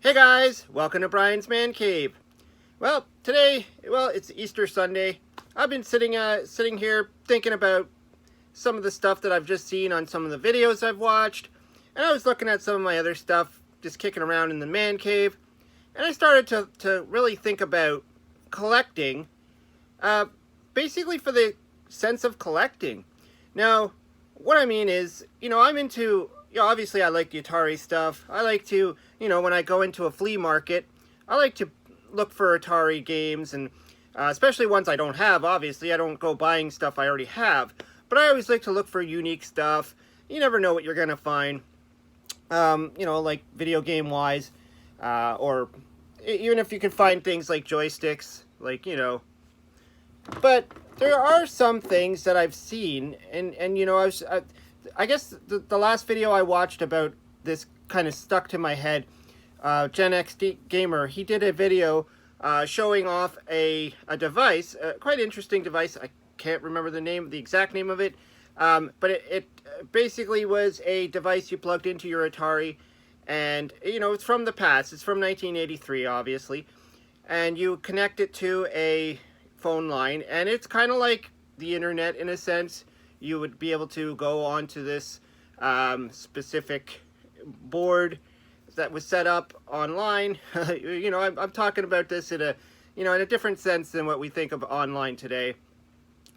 Hey guys, welcome to Brian's Man Cave. Well, today, it's Easter Sunday. I've been sitting here thinking about some of the stuff that I've just seen on some of the videos I've watched, and I was looking at some of my other stuff, just kicking around in the man cave, and I started to really think about collecting, uh, basically for the sense of collecting. Now, what I mean is, I'm into, obviously I like the Atari stuff. I like to, when I go into a flea market, I like to look for Atari games, and especially ones I don't have. Obviously, I don't go buying stuff I already have, but I always like to look for unique stuff. You never know what you're gonna find, like video game wise, or even if you can find things like joysticks, but there are some things that I've seen, and I guess the last video I watched about this kind of stuck to my head. Gen X Gamer, he did a video showing off a device, a quite interesting device. I can't remember the exact name of it, but it basically was a device you plugged into your Atari, and it's from the past. It's from 1983, obviously, and you connect it to a phone line, and it's kind of like the internet in a sense. You would be able to go onto this specific board that was set up online. I'm talking about this in a different sense than what we think of online today.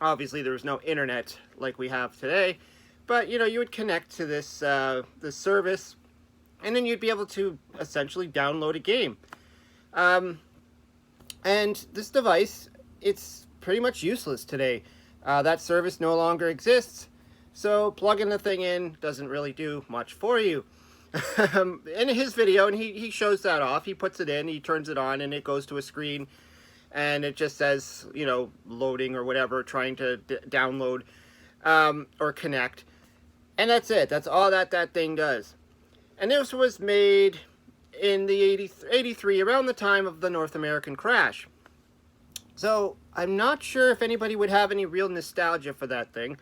Obviously, there was no internet like we have today, but you would connect to this service, and then you'd be able to essentially download a game. And this device, it's pretty much useless today. That service no longer exists, so plugging the thing in doesn't really do much for you. In his video, and he shows that off, he puts it in, he turns it on, and it goes to a screen, and it just says, loading or whatever, trying to download or connect. And that's it. That's all that thing does. And this was made in the 83, around the time of the North American crash. So I'm not sure if anybody would have any real nostalgia for that thing.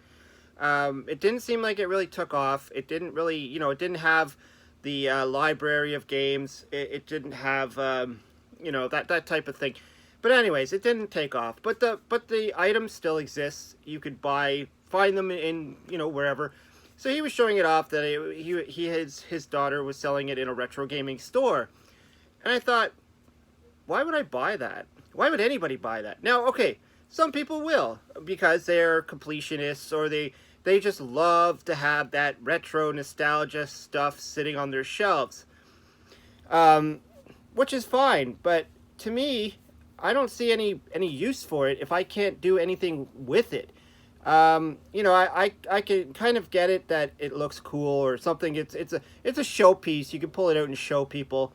It didn't seem like it really took off. It didn't really, it didn't have the library of games. It didn't have, that type of thing. But anyways, it didn't take off. But the item still exists. You could find them in, wherever. So he was showing it off that his daughter was selling it in a retro gaming store. And I thought, why would I buy that? Why would anybody buy that? Now, okay, some people will, because they're completionists, or they just love to have that retro nostalgia stuff sitting on their shelves. Which is fine, but to me, I don't see any use for it if I can't do anything with it. I can kind of get it that it looks cool or something. It's a showpiece. You can pull it out and show people.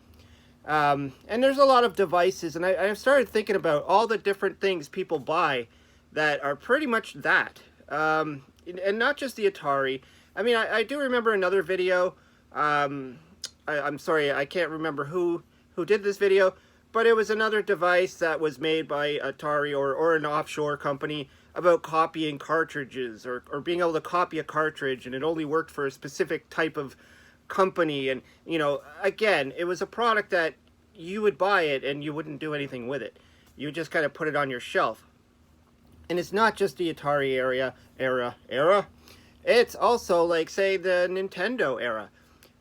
And there's a lot of devices, and I've started thinking about all the different things people buy that are pretty much that. And not just the Atari. I mean, I do remember another video. I'm sorry, I can't remember who did this video, but it was another device that was made by Atari or an offshore company about copying cartridges, or being able to copy a cartridge, and it only worked for a specific type of company. And again, it was a product that you would buy it and you wouldn't do anything with it. You would just kind of put it on your shelf. And it's not just the Atari era. It's also, like, say, the Nintendo era.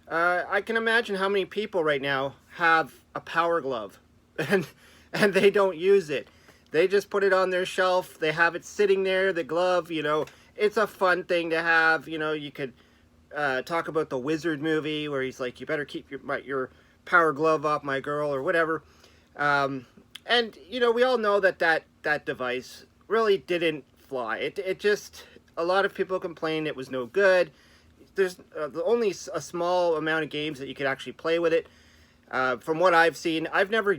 I can imagine how many people right now have a Power Glove and they don't use it. They just put it on their shelf. They have it sitting there, the glove, it's a fun thing to have. You could talk about the Wizard movie where he's like, you better keep your Power Glove off my girl, or whatever. And we all know that device really didn't fly. It just, a lot of people complained it was no good. There's only a small amount of games that you could actually play with it. From what I've seen, I've never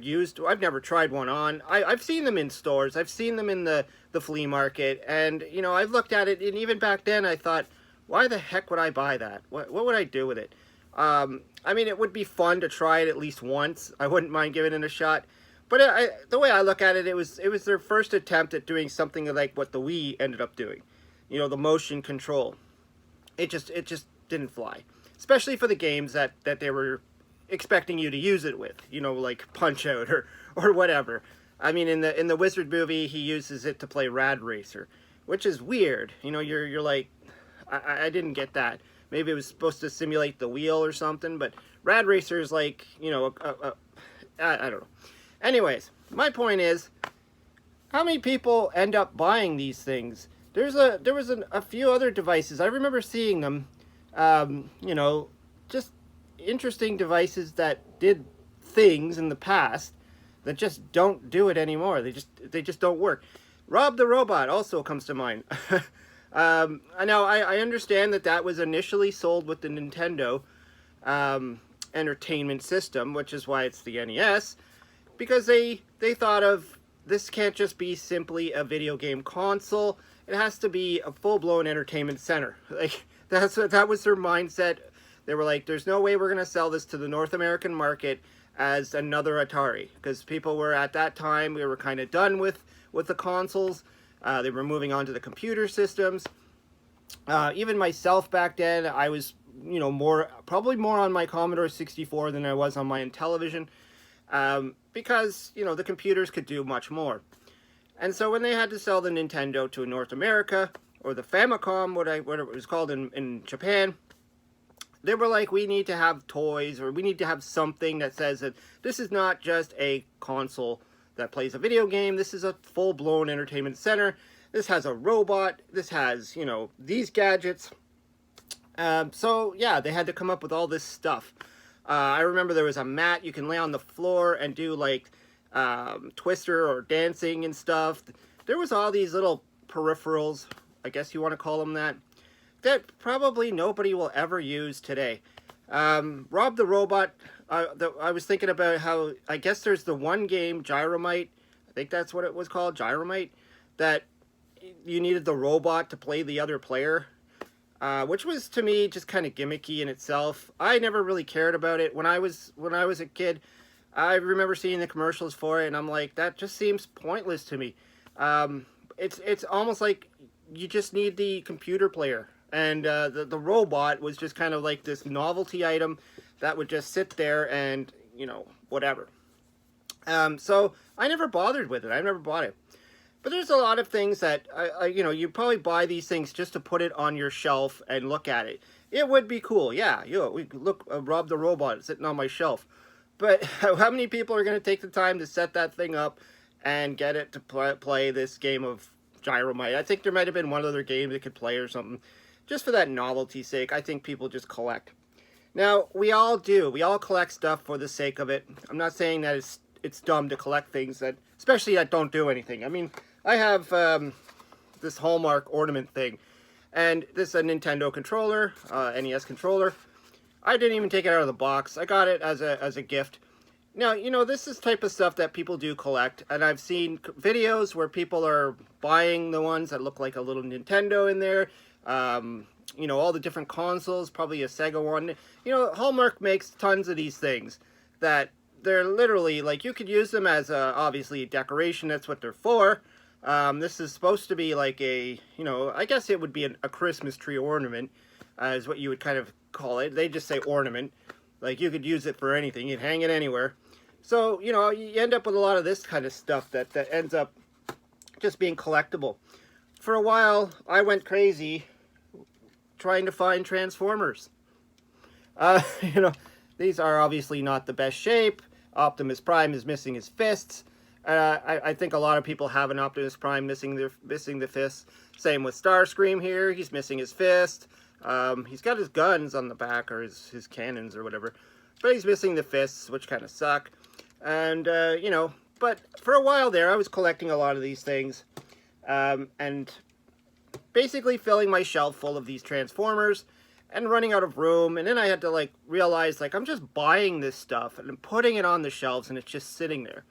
tried one on. I've seen them in stores. I've seen them in the flea market, and I've looked at it, and even back then I thought, why the heck would I buy that? What would I do with it? I mean, it would be fun to try it at least once. I wouldn't mind giving it a shot. But the way I look at it, it was their first attempt at doing something like what the Wii ended up doing. The motion control. It just didn't fly, especially for the games that they were expecting you to use it with, like Punch Out or whatever. I mean, in the Wizard movie, he uses it to play Rad Racer, which is weird. You're like, I didn't get that. Maybe it was supposed to simulate the wheel or something, but Rad Racer is like, I don't know. Anyways, my point is, how many people end up buying these things? There was a few other devices. I remember seeing them, just interesting devices that did things in the past that just don't do it anymore. They just don't work. Rob the Robot also comes to mind. I know I understand that was initially sold with the Nintendo Entertainment System, which is why it's the NES, because they thought of, this can't just be simply a video game console. It has to be a full-blown entertainment center. Like that was their mindset. They were like, there's no way we're going to sell this to the North American market as another Atari, because people were, at that time, we were kind of done with the consoles. They were moving on to the computer systems. Even myself back then, I was, probably more on my Commodore 64 than I was on my Intellivision, because, the computers could do much more. And so when they had to sell the Nintendo to North America, or the Famicom, what it was called in Japan, they were like, we need to have toys, or we need to have something that says that this is not just a console that plays a video game. This is a full-blown entertainment center. This has a robot. This has, these gadgets. So, yeah, they had to come up with all this stuff. I remember there was a mat you can lay on the floor and do, like, twister or dancing and stuff. There was all these little peripherals, I guess you want to call them that probably nobody will ever use today. Rob the Robot, I was thinking about how, I guess there's the one game, Gyromite, I think that's what it was called, Gyromite, that you needed the robot to play the other player, which was, to me, just kind of gimmicky in itself. I never really cared about it. When I was a kid, I remember seeing the commercials for it, and I'm like, that just seems pointless to me. It's almost like you just need the computer player. And the robot was just kind of like this novelty item that would just sit there and, whatever. So I never bothered with it. I never bought it. But there's a lot of things that, you probably buy these things just to put it on your shelf and look at it. It would be cool. Yeah, we look, Rob the Robot sitting on my shelf. But how many people are going to take the time to set that thing up and get it to play this game of Gyromite? I think there might have been one other game they could play or something. Just for that novelty's sake, I think people just collect. Now, we all do. We all collect stuff for the sake of it. I'm not saying that it's dumb to collect things that, especially that don't do anything. I mean, I have this Hallmark ornament thing, and this is a Nintendo controller, NES controller. I didn't even take it out of the box. I got it as a gift. Now, this is type of stuff that people do collect, and I've seen videos where people are buying the ones that look like a little Nintendo in there. All the different consoles, probably a Sega one. Hallmark makes tons of these things that they're literally, like, you could use them as obviously a decoration. That's what they're for. This is supposed to be like a, I guess it would be a Christmas tree ornament, is what you would kind of call it. They just say ornament. Like, you could use it for anything. You'd hang it anywhere. So, you end up with a lot of this kind of stuff that ends up just being collectible. For a while, I went crazy trying to find Transformers. These are obviously not the best shape. Optimus Prime is missing his fists. I think a lot of people have an Optimus Prime missing the fists. Same with Starscream here. He's missing his fist. He's got his guns on the back, or his cannons or whatever. But he's missing the fists, which kind of suck. And, but for a while there, I was collecting a lot of these things. And basically filling my shelf full of these Transformers and running out of room. And then I had to realize I'm just buying this stuff and putting it on the shelves and it's just sitting there.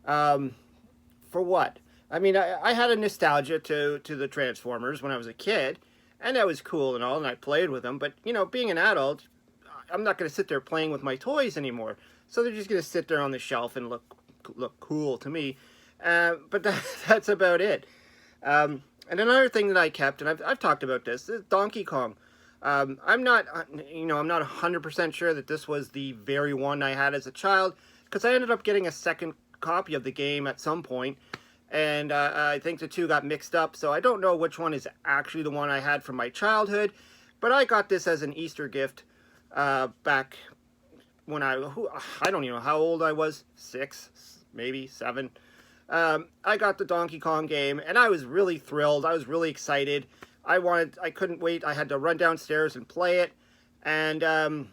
For what? I mean, I had a nostalgia to the Transformers when I was a kid, and that was cool and all, and I played with them. But, being an adult, I'm not going to sit there playing with my toys anymore. So they're just going to sit there on the shelf and look cool to me. But that's about it. And another thing that I kept, and I've talked about this, is Donkey Kong. I'm not, I'm not 100% sure that this was the very one I had as a child, because I ended up getting a second copy of the game at some point, and I think the two got mixed up, so I don't know which one is actually the one I had from my childhood, but I got this as an Easter gift back when I don't even know how old I was, 6, maybe 7. I got the Donkey Kong game, and I was really thrilled. I was really excited. I couldn't wait. I had to run downstairs and play it. And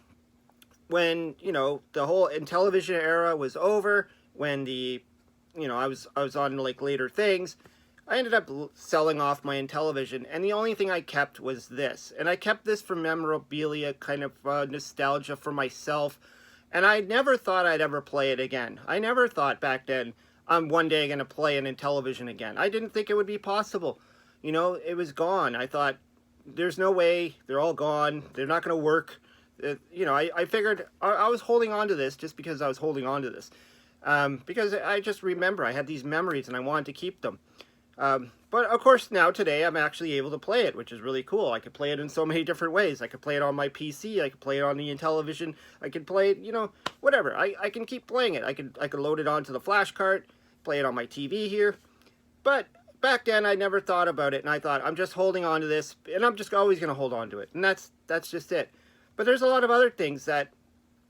when, the whole Intellivision era was over, when I was on like later things, I ended up selling off my Intellivision, and the only thing I kept was this. And I kept this for memorabilia, kind of nostalgia for myself. And I never thought I'd ever play it again. I never thought back then I'm one day going to play an Intellivision again. I didn't think it would be possible. It was gone. I thought, there's no way. They're all gone. They're not going to work. I figured I was holding on to this just because I was holding on to this. Because I just remember I had these memories and I wanted to keep them. But of course now today I'm actually able to play it, which is really cool. I could play it in so many different ways. I could play it on my PC, I could play it on the Intellivision, I could play it, whatever. I can keep playing it. I could load it onto the flash cart, play it on my TV here. But back then I never thought about it, and I thought, I'm just holding on to this, and I'm just always going to hold on to it. And that's just it. But there's a lot of other things that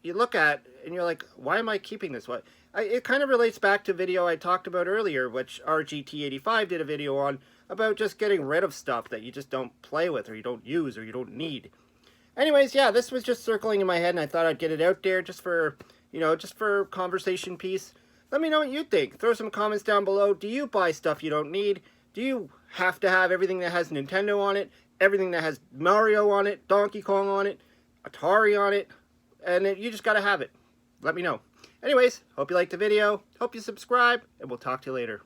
you look at and you're like, why am I keeping this? It kind of relates back to a video I talked about earlier, which RGT85 did a video on, about just getting rid of stuff that you just don't play with, or you don't use, or you don't need. Anyways, yeah, this was just circling in my head, and I thought I'd get it out there just for conversation piece. Let me know what you think. Throw some comments down below. Do you buy stuff you don't need? Do you have to have everything that has Nintendo on it, everything that has Mario on it, Donkey Kong on it, Atari on it, and you just gotta have it? Let me know. Anyways, hope you liked the video, hope you subscribe, and we'll talk to you later.